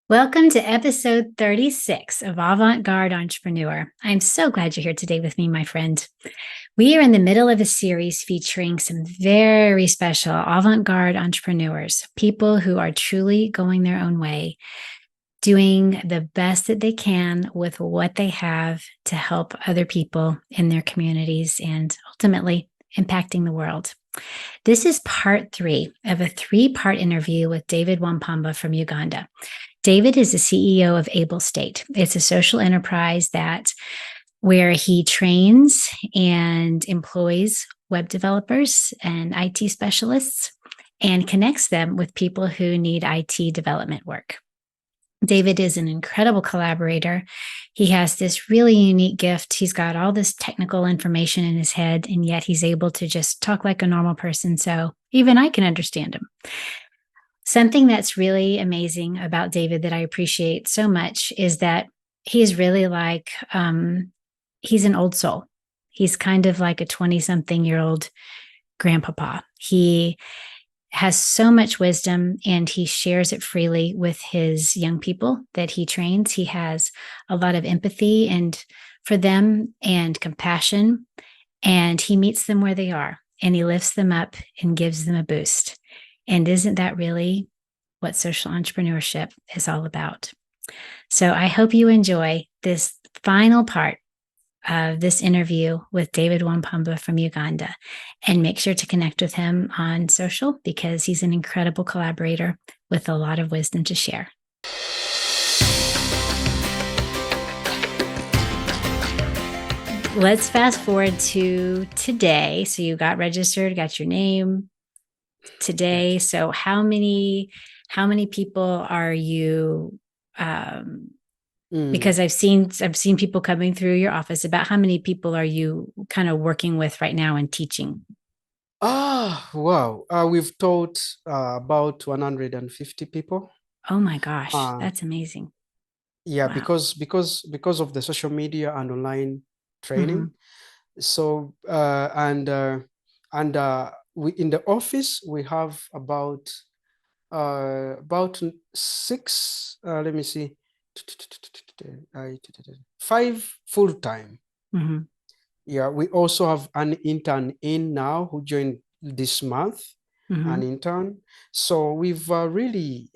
Welcome to episode 36 of Avant-Garde Entrepreneur. I'm so glad you're here today with me, my friend. We are in the middle of a series featuring some very special avant-garde entrepreneurs, people who are truly going their own way, doing the best that they can with what they have to help other people in their communities and ultimately impacting the world. This is part 3 of a 3-part interview with David Wampamba from Uganda. David is the CEO of Ablestate. It's a social enterprise where he trains and employs web developers and IT specialists and connects them with people who need IT development work. David is an incredible collaborator. He has this really unique gift. He's got all this technical information in his head, and yet he's able to just talk like a normal person. So even I can understand him. Something that's really amazing about David that I appreciate so much is that he's really like, he's an old soul. He's kind of like a 20-something-year-old grandpapa. He has so much wisdom and he shares it freely with his young people that he trains. He has a lot of empathy and for them and compassion, and he meets them where they are and he lifts them up and gives them a boost. And isn't that really what social entrepreneurship is all about? So I hope you enjoy this final part of this interview with David Wampamba from Uganda, and make sure to connect with him on social because he's an incredible collaborator with a lot of wisdom to share. Let's fast forward to today. So you got registered, got your name today. So how many people are you because I've seen people coming through your office. About how many people are you kind of working with right now and teaching? Wow. We've taught about 150 people. Oh my gosh, Uh, that's amazing. yeah, Wow. because of the social media and online Mm-hmm. training. So we in the office we have about six. Let me see, 5 full time. Mm-hmm. Yeah, we also have an intern in now who joined this month, Mm-hmm. an intern. So we've really,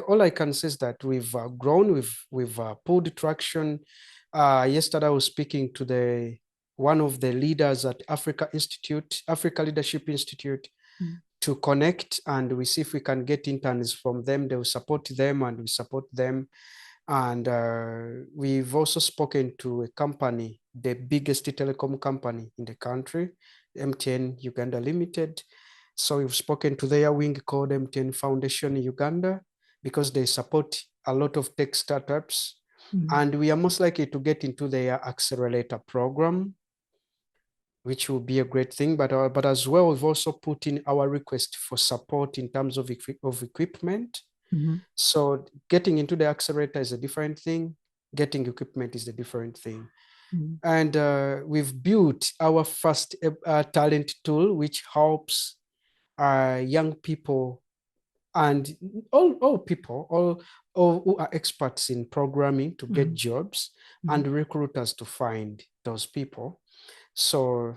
all I can say is that we've grown, we've pulled traction. Yesterday I was speaking to one of the leaders at Africa Leadership Institute, Mm-hmm. to connect, and we see if we can get interns from them. They will support them and we support them. And we've also spoken to a company, the biggest telecom company in the country, MTN Uganda Limited. So we've spoken to their wing called MTN Foundation Uganda, because they support a lot of tech startups. Mm-hmm. And we are most likely to get into their accelerator program, which will be a great thing. But as well, we've also put in our request for support in terms of equipment. Mm-hmm. So getting into the accelerator is a different thing. Getting equipment is a different thing. Mm-hmm. And we've built our first talent tool, which helps young people and all people, all who are experts in programming to get jobs, Mm-hmm. and recruiters to find those people. So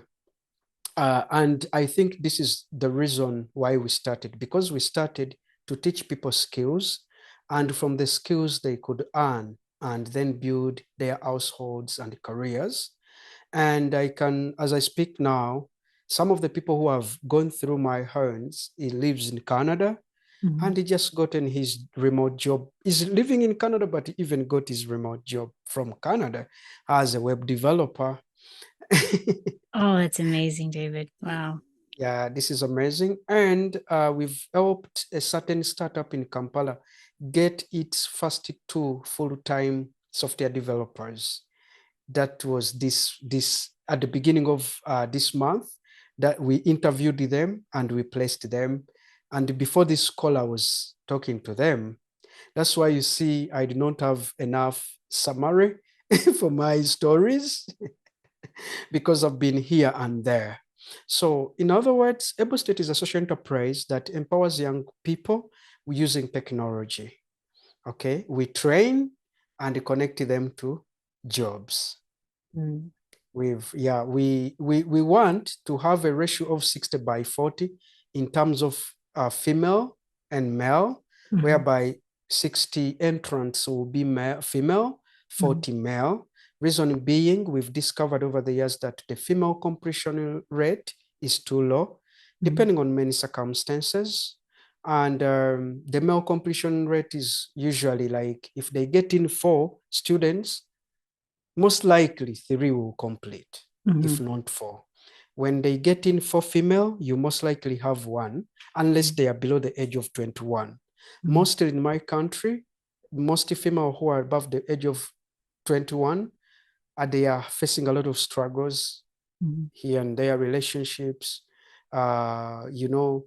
and I think this is the reason why we started, because we started to teach people skills, and from the skills they could earn and then build their households and careers. And I can, as I speak now, some of the people who have gone through my hands, he lives in Canada, Mm-hmm. and he just gotten his remote job. He's living in Canada, but he even got his remote job from Canada as a web developer. Oh, that's amazing, David. Wow. Yeah, this is amazing. And we've helped a certain startup in Kampala get its first 2 full-time software developers. That was this at the beginning of this month, that we interviewed them and we placed them. And before this call, I was talking to them. That's why you see I do not have enough summary for my stories, because I've been here and there. So in other words, Ablestate is a social enterprise that empowers young people using technology. Okay, we train and connect them to jobs. Mm. We want to have a ratio of 60/40 in terms of female and male, whereby 60 entrants will be female, 40 male. Reason being, we've discovered over the years that the female completion rate is too low, depending on many circumstances. And the male completion rate is usually like, if they get in 4 students, most likely 3 will complete, if not 4. When they get in 4 female, you most likely have 1, unless they are below the age of 21. Mostly in my country, most female who are above the age of 21, they are facing a lot of struggles here and there, relationships, you know,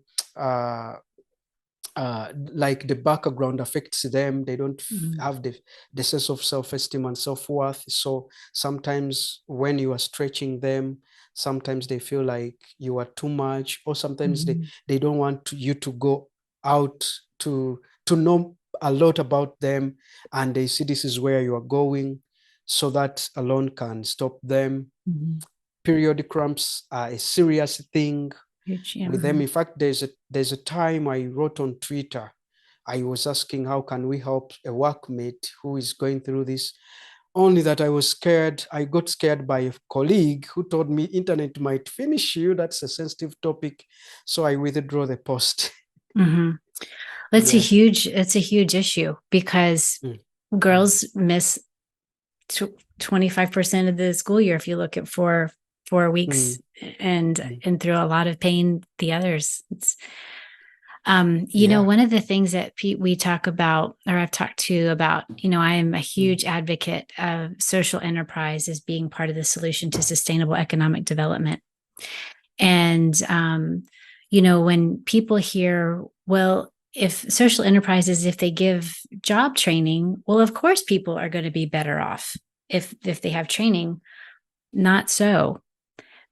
like the background affects them. They don't have the sense of self-esteem and self-worth. So sometimes when you are stretching them, sometimes they feel like you are too much, or sometimes they don't want you to go out to know a lot about them, and they see this is where you are going, so that alone can stop them. Period cramps are a serious thing with them. In fact, there's a time I wrote on Twitter. I was asking, how can we help a workmate who is going through this? Only that I was scared. I got scared by a colleague who told me internet might finish you. That's a sensitive topic. So I withdrew the post. It's a huge issue, because girls miss 25% of the school year if you look at 4 weeks, and through a lot of pain the others. It's you know, one of the things that we talk about, or I've talked to about, you know, I am a huge advocate of social enterprise as being part of the solution to sustainable economic development. And you know, when people hear, well, if social enterprises, if they give job training, well, of course people are going to be better off if they have training. Not so,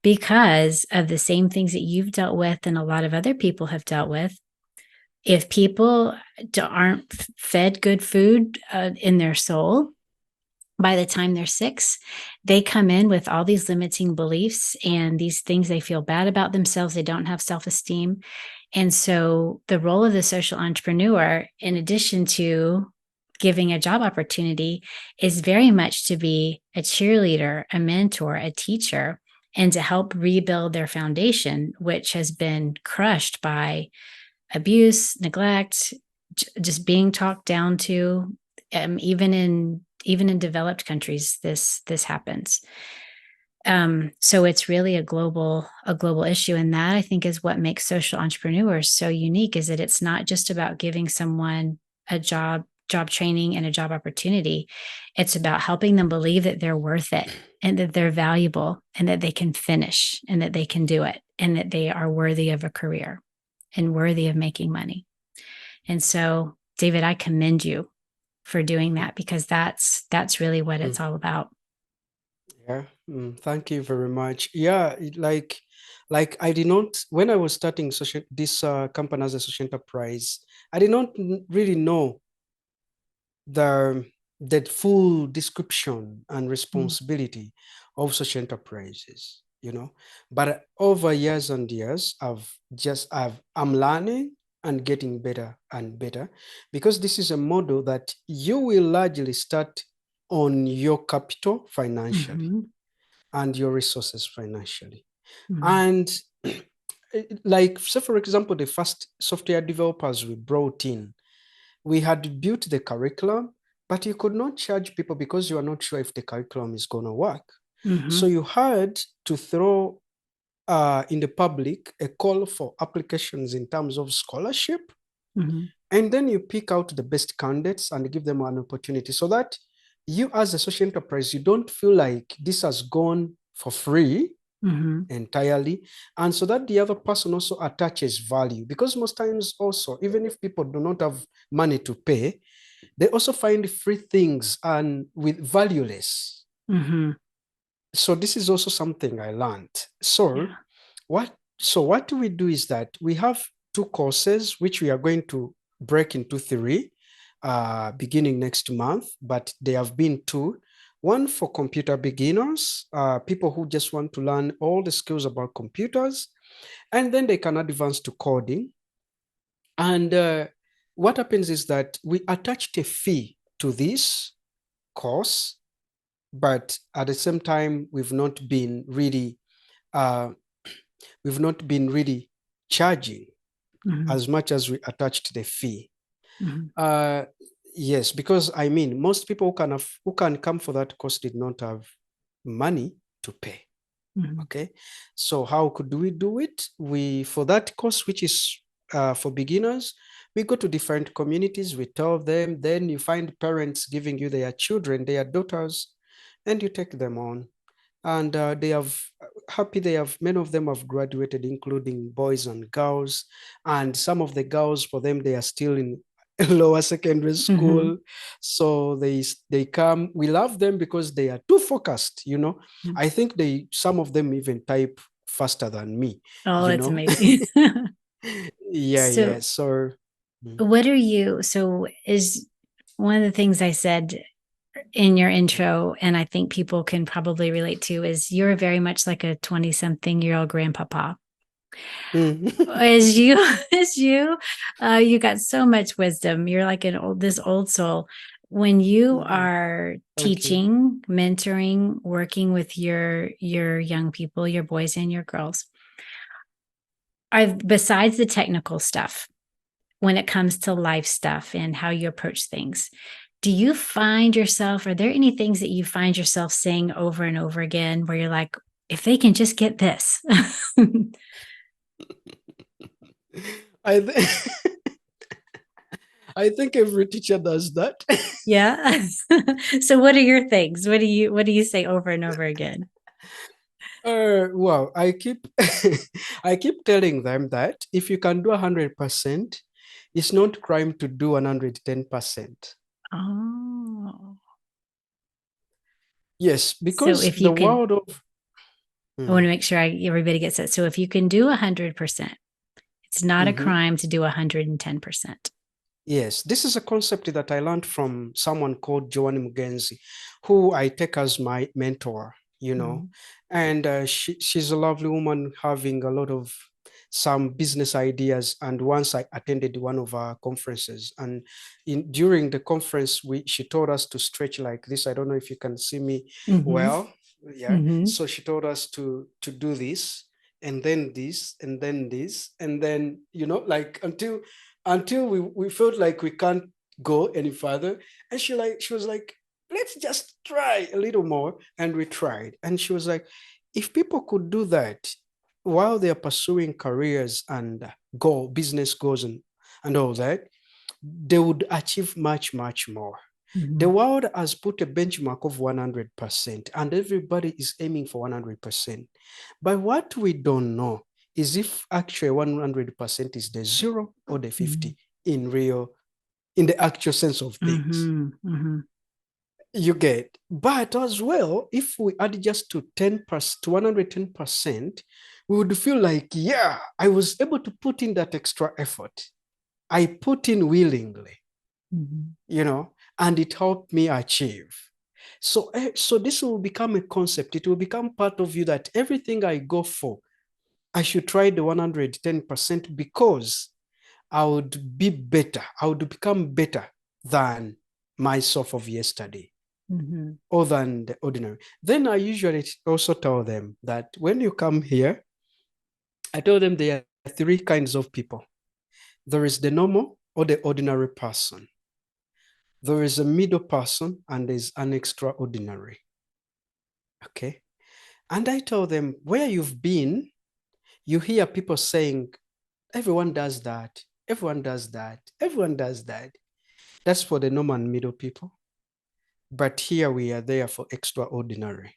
because of the same things that you've dealt with and a lot of other people have dealt with. If people aren't fed good food in their soul, by the time they're 6, they come in with all these limiting beliefs and these things they feel bad about themselves. They don't have self-esteem. And so the role of the social entrepreneur, in addition to giving a job opportunity, is very much to be a cheerleader, a mentor, a teacher, and to help rebuild their foundation, which has been crushed by abuse, neglect, just being talked down to. Even in developed countries, this happens. So it's really a global issue, and that, I think, is what makes social entrepreneurs so unique, is that it's not just about giving someone a job training and a job opportunity. It's about helping them believe that they're worth it, and that they're valuable, and that they can finish, and that they can do it, and that they are worthy of a career and worthy of making money. And so, David, I commend you for doing that, because that's really what it's all about. Yeah, thank you very much. Yeah, like I did not, when I was starting this company as a social enterprise, I did not really know the full description and responsibility of social enterprises, you know. But over years and years, I'm learning and getting better and better, because this is a model that you will largely start on your capital financially and your resources financially. And like, so for example, the first software developers we brought in, we had built the curriculum, but you could not charge people because you are not sure if the curriculum is going to work. So you had to throw in the public a call for applications in terms of scholarship. And then you pick out the best candidates and give them an opportunity, so that you, as a social enterprise, you don't feel like this has gone for free entirely, and so that the other person also attaches value. Because most times also, even if people do not have money to pay, they also find free things and with valueless. So this is also something I learned. So what we do is that we have 2 courses which we are going to break into 3. beginning next month, but there have been two. One for computer beginners, people who just want to learn all the skills about computers, and then they can advance to coding. And what happens is that we attached a fee to this course, but at the same time, we've not been really charging as much as we attached the fee. Yes, because I mean, most people who can come for that course did not have money to pay. Okay, so how could we do it? For that course, which is for beginners, we go to different communities, we tell them, then you find parents giving you their children, their daughters, and you take them on. And many of them have graduated, including boys and girls. And some of the girls, for them, they are still in lower secondary school. So they come, we love them because they are too focused, I think some of them even type faster than me. Oh, that's amazing. Yeah. So is one of the things I said in your intro, and I think people can probably relate to, is you're very much like a 20-something-year-old grandpapa. As you got so much wisdom. You're like this old soul. When you are teaching, mentoring, working with your young people, your boys and your girls, besides the technical stuff, when it comes to life stuff and how you approach things, do you find yourself, are there any things that you find yourself saying over and over again where you're like, if they can just get this? I think every teacher does that. Yeah. So what are your things? What do you say over and over again? Well, I keep telling them that if you can do 100%, it's not crime to do 110%. Oh. Yes, because I want to make sure everybody gets it. So if you can do 100%, it's not a crime to do 110%. Yes, this is a concept that I learned from someone called Joanne Mugenzi, who I take as my mentor, and she's a lovely woman having a lot of some business ideas. And once I attended one of our conferences, and during the conference, she told us to stretch like this. I don't know if you can see me well. Yeah. So she told us to do this, and then this, and then this, and then, like until we felt like we can't go any further. And she was like, let's just try a little more. And we tried. And she was like, if people could do that while they're pursuing careers and business goals and all that, they would achieve much, much more. The world has put a benchmark of 100%, and everybody is aiming for 100%. But what we don't know is if actually 100% is the 0 or the 50 in the actual sense of things. You get. But as well, if we add just to 10%, to 110%, we would feel like, yeah, I was able to put in that extra effort. I put in willingly, and it helped me achieve. So this will become a concept. It will become part of you that everything I go for, I should try the 110% because I would be better. I would become better than myself of yesterday or than the ordinary. Then I usually also tell them that when you come here, I tell them there are 3 kinds of people. There is the normal or the ordinary person. There is a middle person, and there's an extraordinary. Okay. And I tell them, where you've been, you hear people saying, everyone does that. Everyone does that. Everyone does that. That's for the normal and middle people. But here we are there for extraordinary.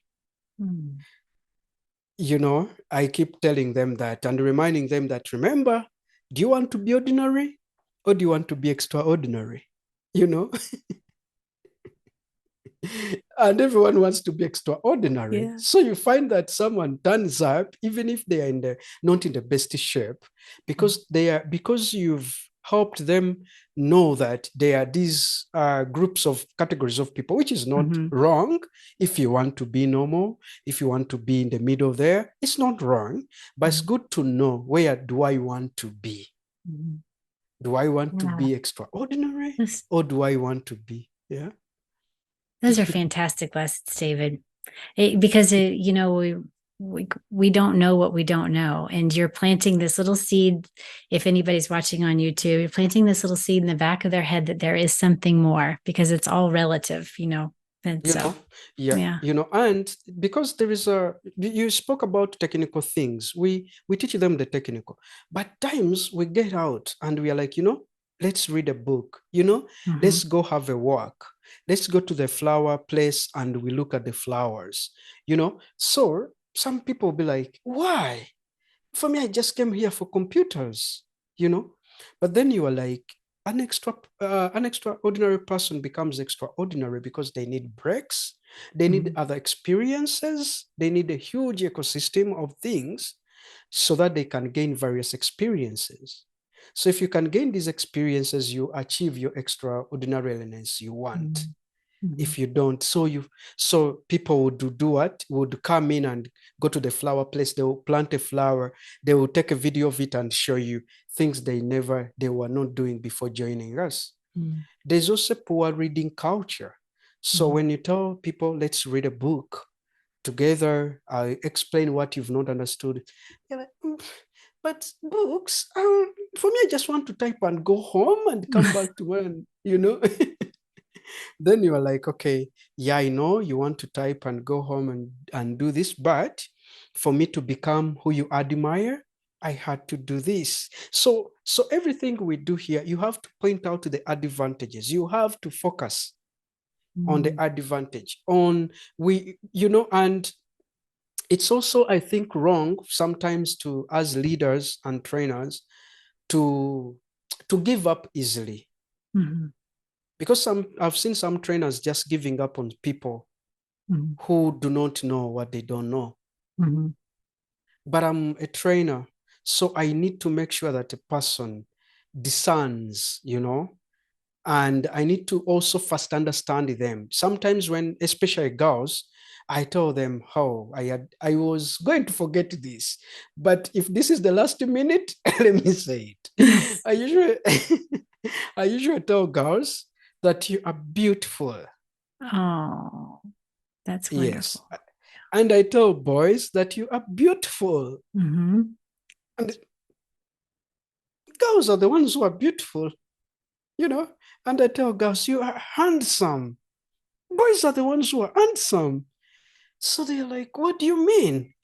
I keep telling them that and reminding them that, remember, do you want to be ordinary or do you want to be extraordinary? And everyone wants to be extraordinary. Yeah. So you find that someone turns up, even if they are not in the best shape, because helped them know that there are these groups of categories of people, which is not wrong. If you want to be normal, if you want to be in the middle there, it's not wrong, but it's good to know, where do I want to be? Do I want to be extraordinary, or do I want to be? Yeah. Those are fantastic lessons, David. Because you know, we don't know what we don't know, and you're planting this little seed. If anybody's watching on YouTube, you're planting this little seed in the back of their head that there is something more, because it's all relative, you know. And You so, know, yeah, you know, and because there is you spoke about technical things. We teach them the technical, but times we get out and we are like, you know, let's read a book, you know, let's go have a walk. Let's go to the flower place and we look at the flowers, you know. So some people will be like, why? For me, I just came here for computers, you know. But then you are like, an extraordinary person becomes extraordinary because they need breaks, they need other experiences, they need a huge ecosystem of things so that they can gain various experiences. So if you can gain these experiences, you achieve your extraordinariness you want. If you don't, so people would do what? Would come in and go to the flower place, they will plant a flower, they will take a video of it and show you things they were not doing before joining us. There's also poor reading culture. So when you tell people, let's read a book together, I explain what you've not understood, you're like, but books, for me, I just want to type and go home and come back to one, you know. Then you are like, okay, yeah, I know you want to type and go home and do this, but for me to become who you admire, I had to do this. So everything we do here, you have to point out the advantages. You have to focus on the advantage. And it's also, I think, wrong sometimes to, as leaders and trainers, to give up easily. Because I've seen some trainers just giving up on people who do not know what they don't know. But I'm a trainer, so I need to make sure that a person discerns, you know, and I need to also first understand them. Sometimes when, especially girls, I tell them, oh, I was going to forget this, but if this is the last minute, let me say it. I usually tell girls that you are beautiful. Oh, that's wonderful. Yes. And I tell boys that you are beautiful. And girls are the ones who are beautiful, you know. And I tell girls, you are handsome. Boys are the ones who are handsome. So they're like, what do you mean?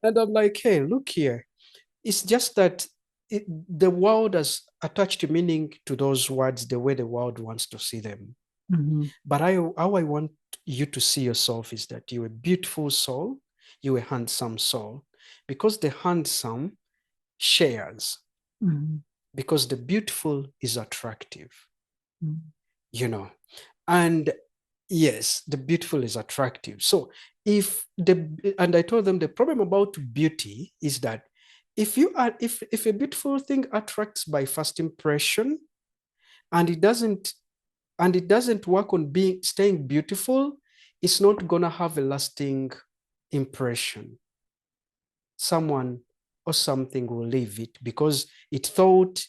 And I'm like, hey, look here. It's just that the world has attached meaning to those words the way the world wants to see them. But how I want you to see yourself is that you're a beautiful soul, you're a handsome soul, because the handsome shares, because the beautiful is attractive, you know. And yes, the beautiful is attractive. So and I told them the problem about beauty is that if a beautiful thing attracts by first impression, and it doesn't work on staying beautiful, it's not gonna have a lasting impression. Someone or something will leave it because it thought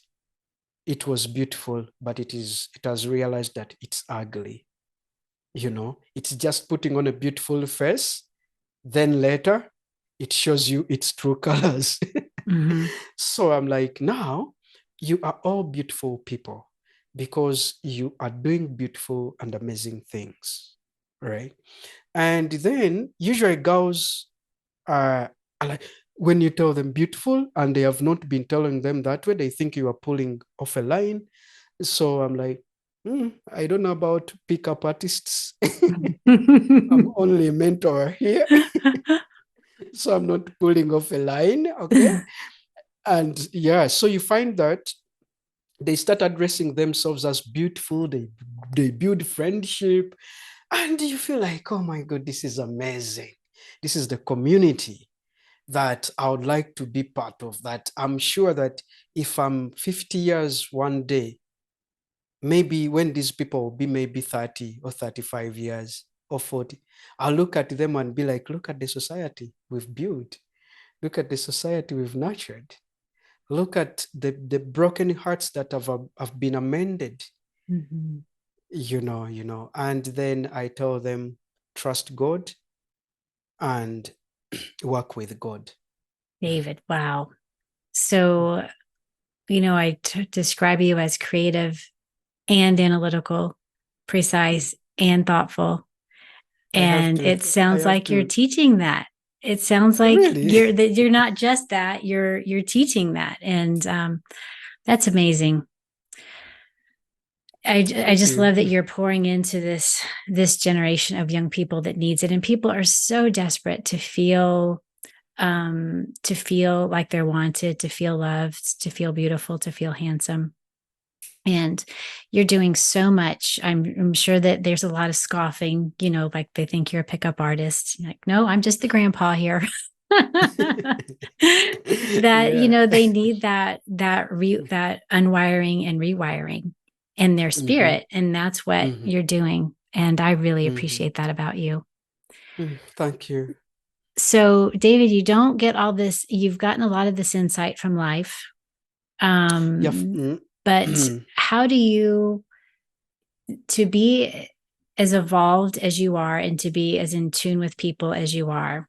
it was beautiful, but it has realized that it's ugly. You know, it's just putting on a beautiful face, then later it shows you its true colors. So I'm like, now you are all beautiful people because you are doing beautiful and amazing things, right? And then usually girls are like, when you tell them beautiful and they have not been telling them that way, they think you are pulling off a line. So I'm like, I don't know about pickup artists. I'm only a mentor here. So I'm not pulling off a line, okay? And yeah, so you find that they start addressing themselves as beautiful, they build friendship, and you feel like, oh my God, this is amazing. This is the community. that I would like to be part of, that I'm sure that if I'm 50 years one day, maybe when these people will be maybe 30 or 35 years or 40, I'll look at them and be like, look at the society we've built. Look at the society we've nurtured. Look at the broken hearts that have been amended, Mm-hmm. And then I tell them, trust God and work with God. David, wow. So, I describe you as creative and analytical, precise and thoughtful. And it I sounds have like you're to, teaching that. It sounds like really. you're not just that, you're teaching that. And that's amazing. I Thank just you. love that you're pouring into this generation of young people that needs it. And people are so desperate to feel like they're wanted, to feel loved, to feel beautiful, to feel handsome. And you're doing so much. I'm sure that there's a lot of scoffing, like they think you're a pickup artist. You're like, no, I'm just the grandpa here. that Yeah. they need that unwiring and rewiring in their Mm-hmm. spirit, and that's what Mm-hmm. you're doing. And I really Mm-hmm. appreciate that about you. Thank you. So, David, you don't get all this. You've gotten a lot of this insight from life. Yeah. But how do you, to be as evolved as you are and to be as in tune with people as you are,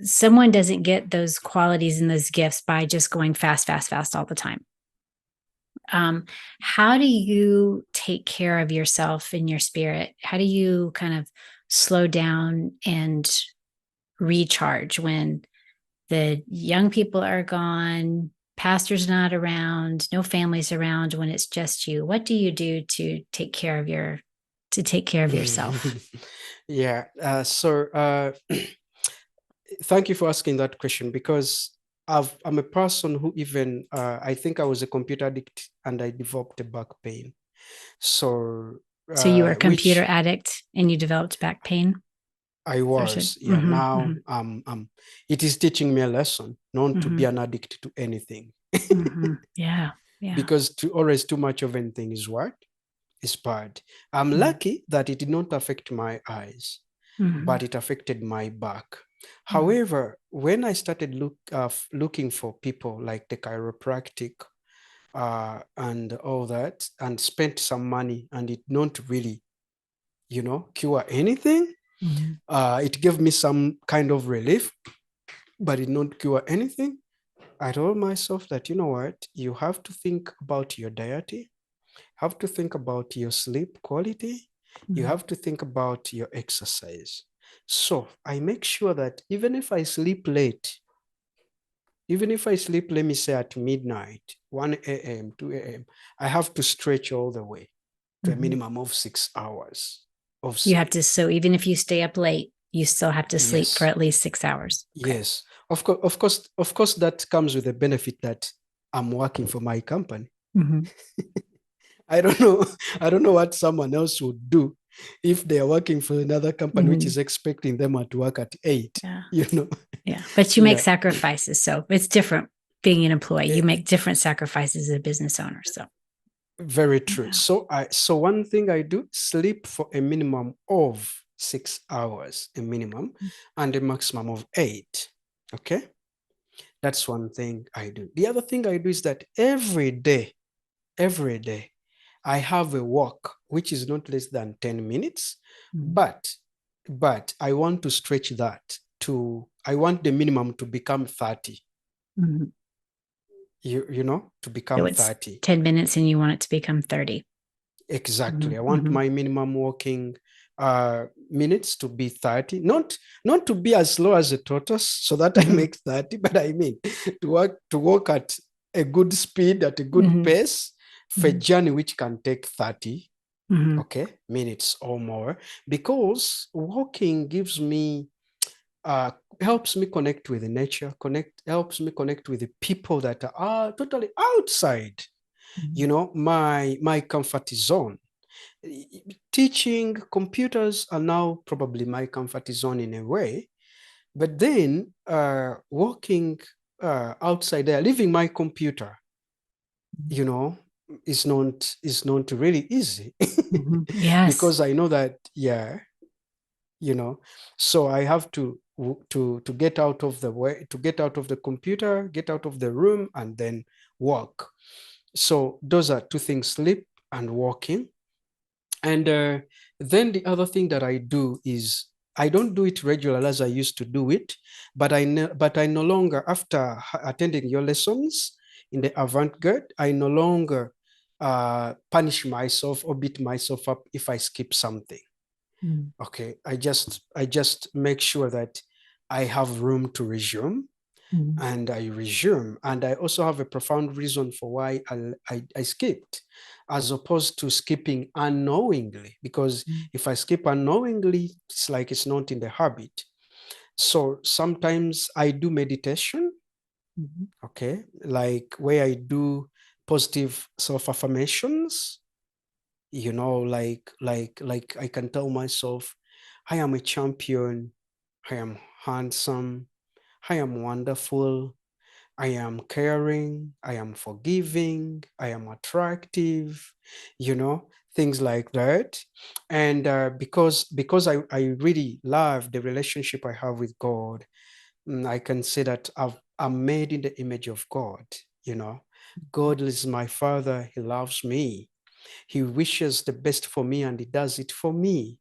someone doesn't get those qualities and those gifts by just going fast, fast, fast all the time. How do you take care of yourself and your spirit? How do you kind of slow down and recharge when the young people are gone, pastor's not around, no family's around, when it's just you? What do you do to take care of yourself? Yeah. Thank you for asking that question, because I'm a person who even, I think I was a computer addict and I developed a back pain. So, So you were a computer which addict and you developed back pain? I was, yeah. Mm-hmm, Now, it is teaching me a lesson not to mm-hmm, be an addict to anything, mm-hmm. Yeah. Yeah. because always too much of anything is what is bad. I'm Mm-hmm, lucky that it did not affect my eyes, mm-hmm, but it affected my back. mm-hmm, However, when I started looking for people like the chiropractic and all that, and spent some money, and it not really, cure anything, mm-hmm. it gave me some kind of relief, but it not cure anything. I told myself that, you know what, you have to think about your diet, have to think about your sleep quality, you Mm-hmm. have to think about your exercise. So I make sure that even if I sleep late, even if I sleep, let me say at midnight, 1 a.m., 2 a.m., I have to stretch all the way to a Mm-hmm. minimum of 6 hours of You have sleep. to, so even if you stay up late, you still have to sleep for Yes, at least 6 hours. Okay. yes. Of course, that comes with the benefit that I'm working for my company. Mm-hmm. I don't know. I don't know what someone else would do if they are working for another company which Mm-hmm. is expecting them to work at 8. Yeah. You know. Yeah. But you make Yeah. sacrifices. So it's different being an employee. You Eh, make different sacrifices as a business owner. So, Very true. yeah. So one thing I do, sleep for a minimum of 6 hours, a minimum, and a maximum of 8. Okay. That's one thing I do. The other thing I do is that every day, I have a walk which is not less than 10 minutes, Mm-hmm. but I want to stretch that I want the minimum to become 30, Mm-hmm. to So become it's 30. 10 minutes and you want it to become 30. Exactly. I Mm-hmm. want Mm-hmm. my minimum walking minutes to be 30, not to be as slow as a tortoise so that I Mm-hmm. make 30, but I mean to walk at a good speed, at a good Mm-hmm. pace, for a Mm-hmm. journey which can take 30, Mm-hmm. okay, minutes or more, because walking gives me uh helps me connect with the nature, helps me connect with the people that are totally outside, Mm-hmm. my comfort zone. teaching computers are now probably my comfort zone in a way, but then walking outside there, leaving my computer, you know, is not really easy Yes. because I know that, yeah, so I have to get out of the way, to get out of the computer, get out of the room, and then walk. So those are two things: sleep and walking. And then the other thing that I do is, I don't do it regularly as I used to do it, but I no longer, after attending your lessons in the avant-garde, I no longer punish myself or beat myself up if I skip something. Mm. Okay, I just make sure that I have room to resume, Mm. and I resume. And I also have a profound reason for why I skipped, as opposed to skipping unknowingly. Because Mm. if I skip unknowingly, it's like it's not in the habit. So sometimes I do meditation, Mhm. okay, like where I do positive self-affirmations, like I can tell myself, I am a champion, I am handsome, I am wonderful, I am caring, I am forgiving, I am attractive, things like that. And because I really love the relationship I have with God, I can say that I'm made in the image of God, you know. God is my father, he loves me. He wishes the best for me and he does it for me.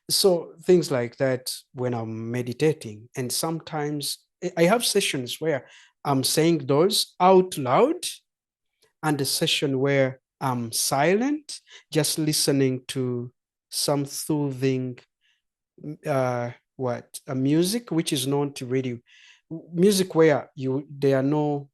So things like that when I'm meditating. And sometimes I have sessions where I'm saying those out loud, and a session where I'm silent, just listening to some soothing music, which is not really music where there are no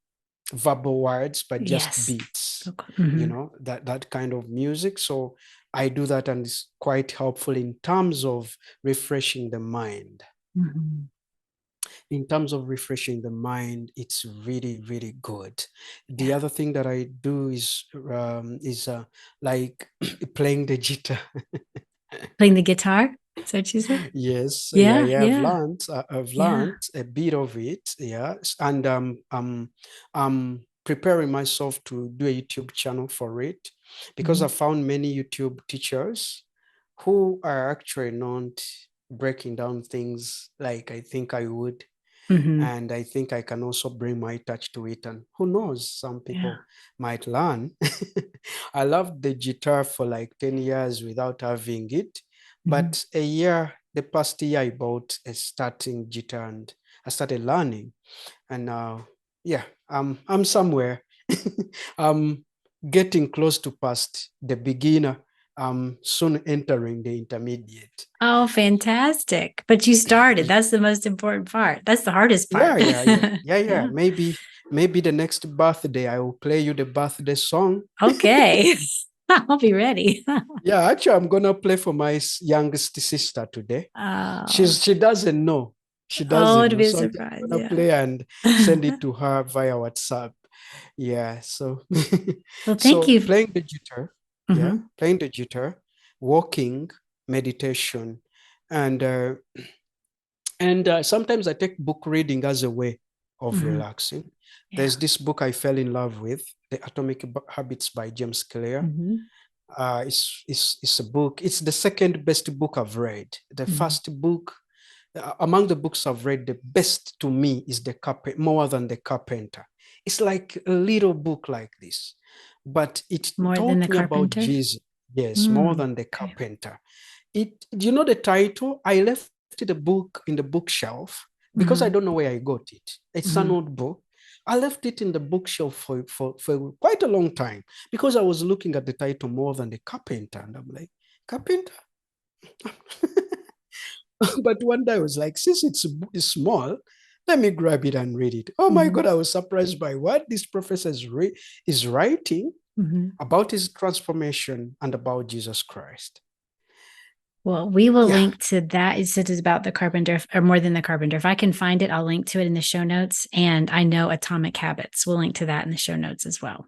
verbal words, but just Yes. beats, Mhm. that kind of music. So I do that, and it's quite helpful in terms of refreshing the mind. Mhm. In terms of refreshing the mind, it's really, really good. The Yeah. other thing that I do is like playing the guitar. Playing the guitar? Is that what you said? Yes, yeah, Yeah, yeah. I've yeah, learned, I've yeah. learned a bit of it, yeah. And I'm preparing myself to do a YouTube channel for it, because I Mhm. found many YouTube teachers who are actually not breaking down things like I think I would. Mhm. And I think I can also bring my touch to it. And who knows, some Yeah. people might learn. I loved the guitar for like 10 years without having it. Mhm. But the past year, I bought a starting guitar and I started learning. And now, yeah, I'm somewhere. I'm getting close to past the beginner. I'm soon entering the intermediate. Oh, fantastic. But you started. That's the most important part. That's the hardest Yeah, part. yeah, yeah, yeah, yeah. Yeah. Maybe the next birthday I will play you the birthday song. Okay. I'll be ready. Yeah, actually, I'm gonna play for my youngest sister today. Oh, She doesn't know. She oh, doesn't it'd know. be a So I'm just surprise. gonna Yeah. play and send it to her via WhatsApp. Yeah. So Well, thank so you. playing the guitar, yeah, Mhm. playing the guitar, walking, meditation, and sometimes I take book reading as a way of Mhm. relaxing. There's Yeah. this book I fell in love with, The Atomic Habits by James Clear. Mhm. It's a book. It's the second best book I've read. The Mhm. first book, among the books I've read, the best to me is More Than the Carpenter. It's like a little book like this, but it More than the taught me about carpenter. Jesus. Yes, More Mm. Than the Okay. Carpenter. Do you know the title? I left the book in the bookshelf because I Mhm. don't know where I got it. It's an Mhm. old book. I left it in the bookshelf for quite a long time because I was looking at the title More Than the Carpenter. And I'm like, Carpenter? But one day I was like, since it's small, let me grab it and read it. Oh my Mhm. God, I was surprised by what this professor is writing Mhm. about his transformation and about Jesus Christ. Well, we will Yeah, link to that. It says it's about the carpenter or more than the carpenter. If I can find it, I'll link to it in the show notes. And I know Atomic Habits. We'll link to that in the show notes as well.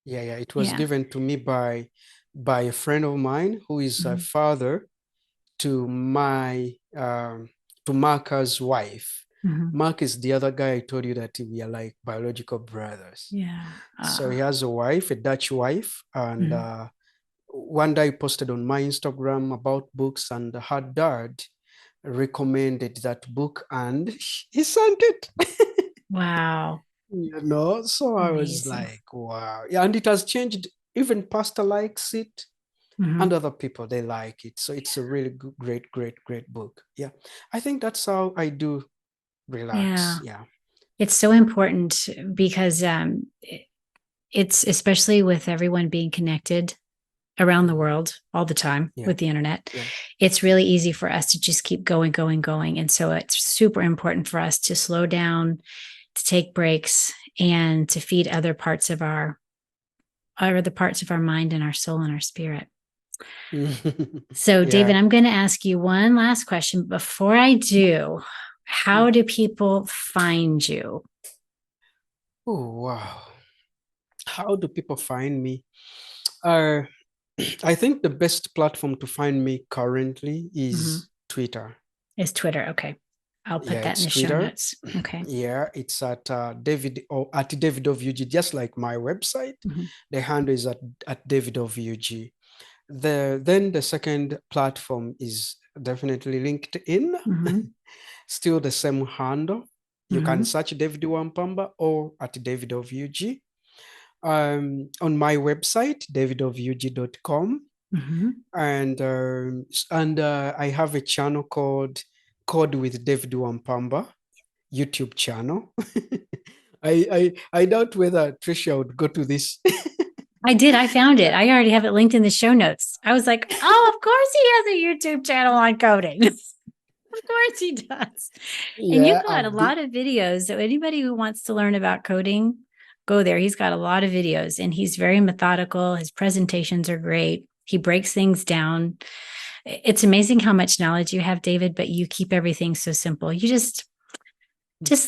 yeah, yeah. It was Yeah. given to me by by a friend of mine who is a father to to Marka's wife. Mark is the other guy I told you that we are like biological brothers. Yeah. So he has a wife, a Dutch wife, and one day I posted on my Instagram about books, and her dad recommended that book, and he sent it. Wow. So I was Amazing. like, wow. Yeah, and it has changed. Even Pastor likes it, and other people, they like it. So it's a really good, great book. Yeah. I think that's how I do relax. Yeah. Yeah. It's so important because it's especially with everyone being connected around the world all the time Yeah. with the internet. Yeah. It's really easy for us to just keep going. And so it's super important for us to slow down, to take breaks, and to feed other parts of our mind and our soul and our spirit. So, David, Yeah. I'm going to ask you one last question. Before I do, how do people find you? Oh, wow. How do people find me? Uh, I think the best platform to find me currently is Twitter. Is Twitter. Okay. I'll put Yeah, that in it's the show Twitter. notes. Okay. Yeah, it's at David or at David of UG, just like my website. The handle is at David of UG. Then the second platform is definitely LinkedIn. Still the same handle. You can search David Wampamba or at David of UG. On my website, davidofug.com. And I have a channel called Code with David Wampamba YouTube channel. I doubt whether Tricia would go to this. I did. I found it. I already have it linked in the show notes. I was like, oh, of course he has a YouTube channel on coding. Of course he does. And you've Yeah, got a lot of videos. So anybody who wants to learn about coding, go there. He's got a lot of videos and he's very methodical. His presentations are great. He breaks things down. It's amazing how much knowledge you have, David, but you keep everything so simple. You just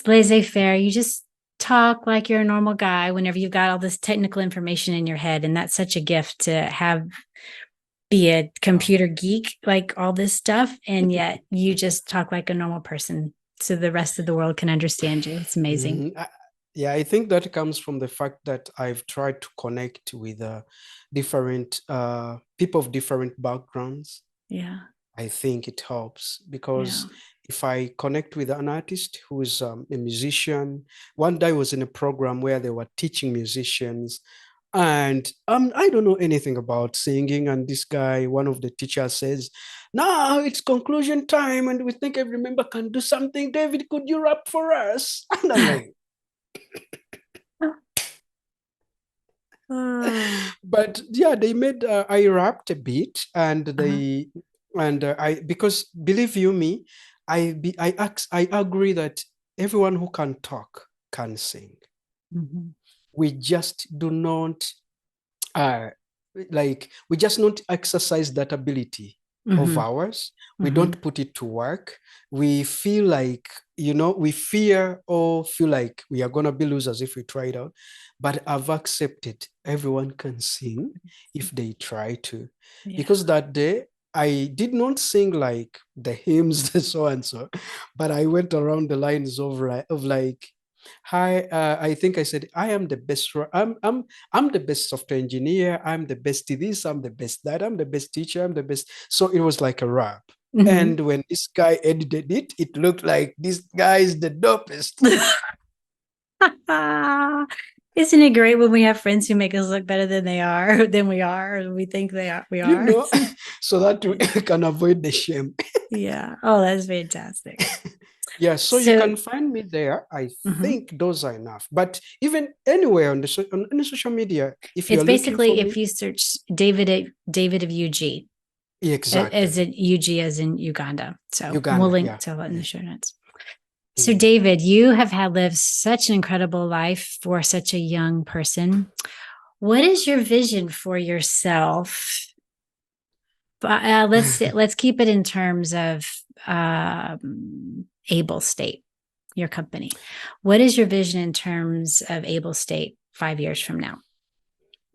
laissez-faire. You just talk like you're a normal guy whenever you've got all this technical information in your head. And that's such a gift to have be a computer geek, like all this stuff. And yet you just talk like a normal person so the rest of the world can understand you. It's amazing. Yeah, I think that comes from the fact that I've tried to connect with different people of different backgrounds. Yeah. I think it helps because if I connect with an artist who is a musician, one day I was in a program where they were teaching musicians, and I don't know anything about singing. And this guy, one of the teachers, says, "Now it's conclusion time, and we think every member can do something. David, could you rap for us?" And I'm like, but yeah, they made I rapped a bit, and I because believe you me, I agree that everyone who can talk can sing. We just do not uh we just not exercise that ability of ours. We don't put it to work. We feel like, we fear or feel like we are going to be losers if we try it out. But I've accepted everyone can sing if they try to. Because that day, I did not sing like the hymns, so and so, but I went around the lines of like, hi, I think I said, I am the best. I'm the best software engineer. I'm the best this. I'm the best that. I'm the best teacher. I'm the best. So it was like a rap. And when this guy edited it, it looked like this guy is the dopest. Isn't it great when we have friends who make us look better than we are, or we think we are? So that we can avoid the shame. Yeah. Oh, that's fantastic. Yeah, so you can find me there. I think those are enough. But even anywhere on any social media, if you're it's basically looking for if me, you search David of UG, exactly, as in UG as in Uganda. So we'll Uganda, link yeah. to that in the show notes. So, David, you have had lived such an incredible life for such a young person. What is your vision for yourself? Let's keep it in terms of Ablestate, your company. What is your vision in terms of Ablestate 5 years from now?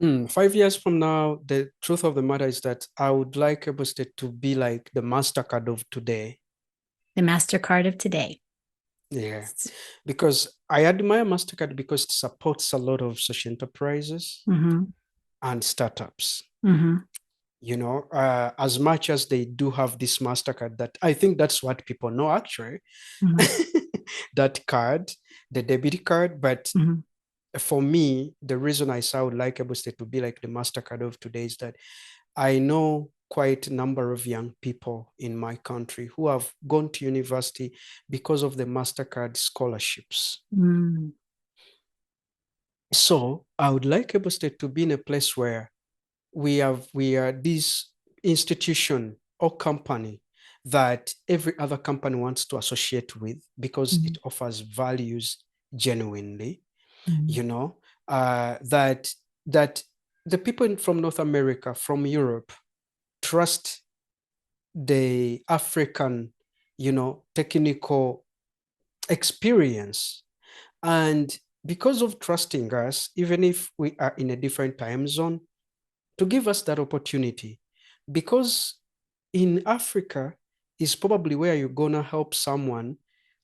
5 years from now, the truth of the matter is that I would like Ablestate to be like the MasterCard of today. The MasterCard of today. Yeah, because I admire MasterCard because it supports a lot of social enterprises and startups. As much as they do have this MasterCard, that I think that's what people know actually, that card, the debit card. But for me, the reason I would like Ablestate to be like the MasterCard of today is that I know quite a number of young people in my country who have gone to university because of the MasterCard scholarships. So I would like Ablestate to be in a place where we are this institution or company that every other company wants to associate with because it offers values genuinely, that the people from North America, from Europe, trust the African, technical experience. And because of trusting us, even if we are in a different time zone, to give us that opportunity. Because in Africa is probably where you're going to help someone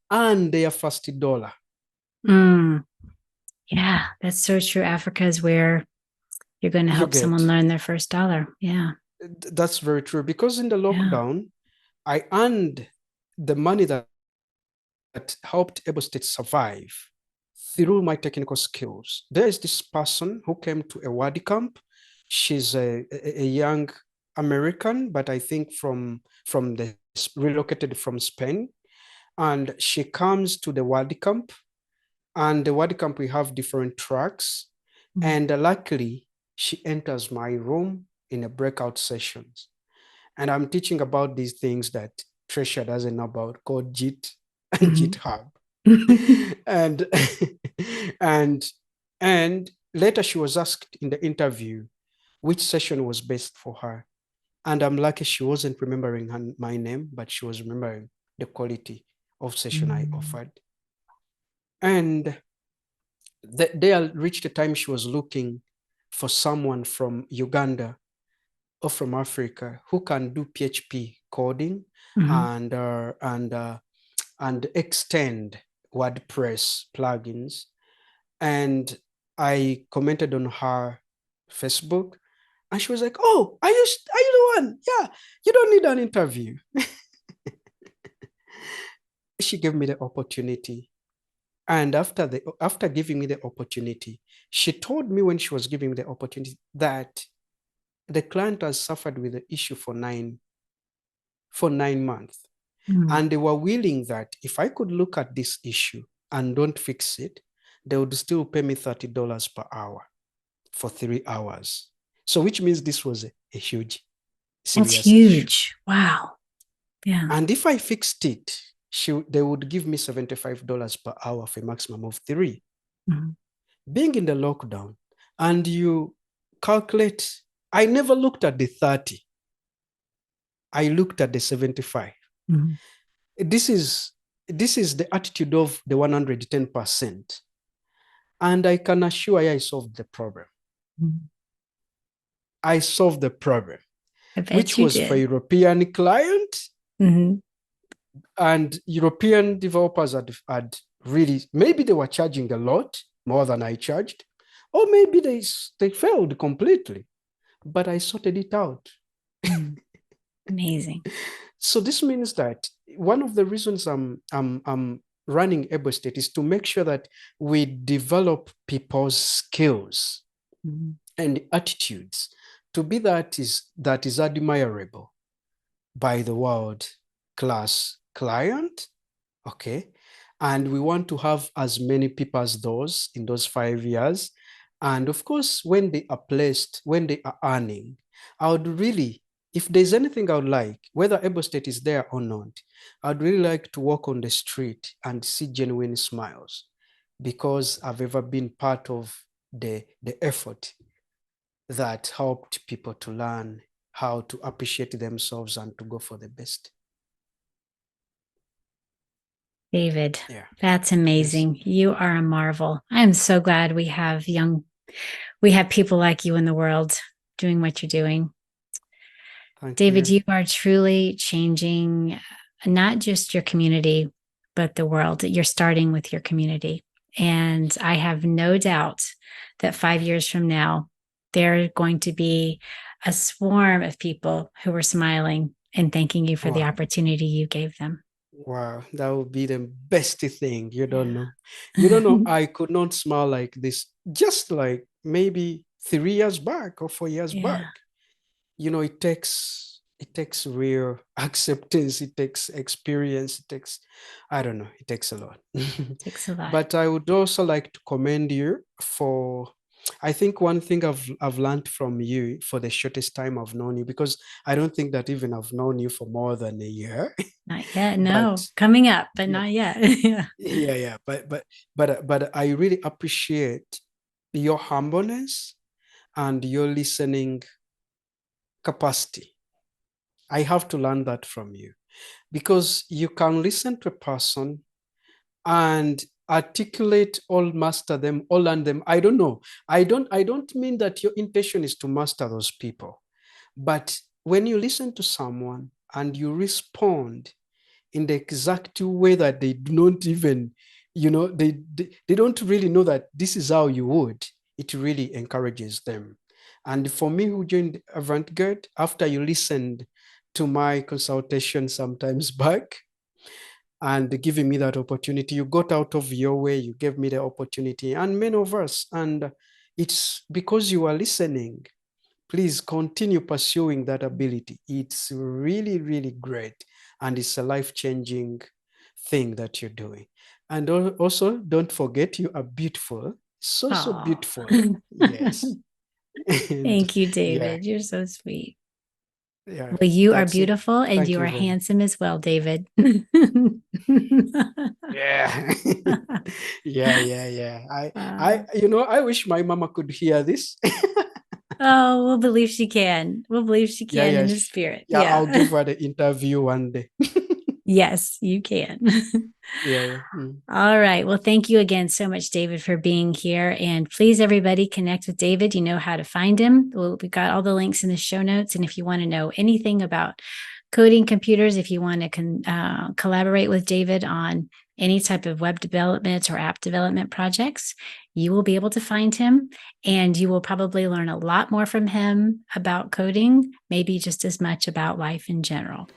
and their first dollar. Yeah, that's so true. Africa is where you're going to help someone learn their first dollar. Yeah. That's very true. Because in the lockdown, I earned the money that helped Ablestate survive through my technical skills. There is this person who came to a WAD camp. She's a young American, but I think relocated from Spain. And she comes to the WAD camp. And the WAD camp, we have different tracks. And luckily, she enters my room in a breakout sessions. And I'm teaching about these things that Trisha doesn't know about, called JIT and GitHub. and and later she was asked in the interview which session was best for her. And I'm lucky she wasn't remembering my name, but she was remembering the quality of session I offered. And they reached the time she was looking for someone from Uganda or from Africa who can do PHP coding and extend WordPress plugins. And I commented on her Facebook, and she was like, "Oh, are you the one? Yeah, you don't need an interview." She gave me the opportunity. And after giving me the opportunity, she told me when she was giving me the opportunity that the client has suffered with the issue for 9 months. And they were willing that if I could look at this issue and don't fix it, they would still pay me $30 per hour for 3 hours. So which means this was a huge, serious That's huge issue. Wow. Yeah. And if I fixed it, they would give me $75 per hour for a maximum of 3. Being in the lockdown, and you calculate, I never looked at the 30. I looked at the 75. This is the attitude of the 110%. And I can assure you I solved the problem. I solved the problem, which was for European client. And European developers had really, maybe they were charging a lot more than I charged, or maybe they failed completely, but I sorted it out. Amazing. So this means that one of the reasons I'm running Ablestate is to make sure that we develop people's skills and attitudes to be that is admirable by the world class client. Okay. And we want to have as many people as those in those 5 years. And of course, when they are placed, when they are earning, I would really, if there's anything I would like, whether Ablestate is there or not, I'd really like to walk on the street and see genuine smiles, because I've ever been part of the effort that helped people to learn how to appreciate themselves and to go for the best. David, that's amazing. Yes. You are a marvel. I'm so glad we have young we have people like you in the world doing what you're doing. Thank David, you. you are truly changing not just your community, but the world. You're starting with your community. And I have no doubt that 5 years from now, there are going to be a swarm of people who are smiling and thanking you for the Wow. opportunity you gave them. Wow, that would be the best thing. You don't know. You don't know. Yeah. I could not smile like this just like maybe 3 years back or 4 years Yeah. back. It takes real acceptance. It takes experience. It takes, I don't know. It takes a lot. Takes a lot. But I would also like to commend you for. I think one thing I've learned from you for the shortest time I've known you, because I don't think that even I've known you for more than a year. Not yet. But No, coming up, but yeah, not yet. Yeah. yeah. But I really appreciate your humbleness and your listening capacity. I have to learn that from you, because you can listen to a person and articulate all, master them, all learn them. I don't know. I don't mean that your intention is to master those people. But when you listen to someone and you respond in the exact way that they do not even, they don't really know that this is how you would, it really encourages them. And for me, who joined Avantgarde, after you listened to my consultation sometimes back and giving me that opportunity, you got out of your way, you gave me the opportunity, and many of us. And it's because you are listening. Please continue pursuing that ability. It's really, really great. And it's a life-changing thing that you're doing. And also, don't forget, you are beautiful. So Oh, beautiful. Yes. And thank you, yeah, David. You're so sweet. yeah, Well, you are that's it. beautiful and Thank you you are very much. handsome as well, David. Yeah. Yeah. Uh, I wish my mama could hear this. oh, we'll believe she can. We'll believe she Yeah, can yeah. in the spirit. Yeah, I'll Yeah. give her the interview one day. Yes, you can. Yeah. Mm. All right. Well, thank you again so much, David, for being here. And please, everybody, connect with David. You know how to find him. We've got all the links in the show notes. And if you want to know anything about coding computers, if you want to collaborate with David on any type of web development or app development projects, you will be able to find him. And you will probably learn a lot more from him about coding, maybe just as much about life in general.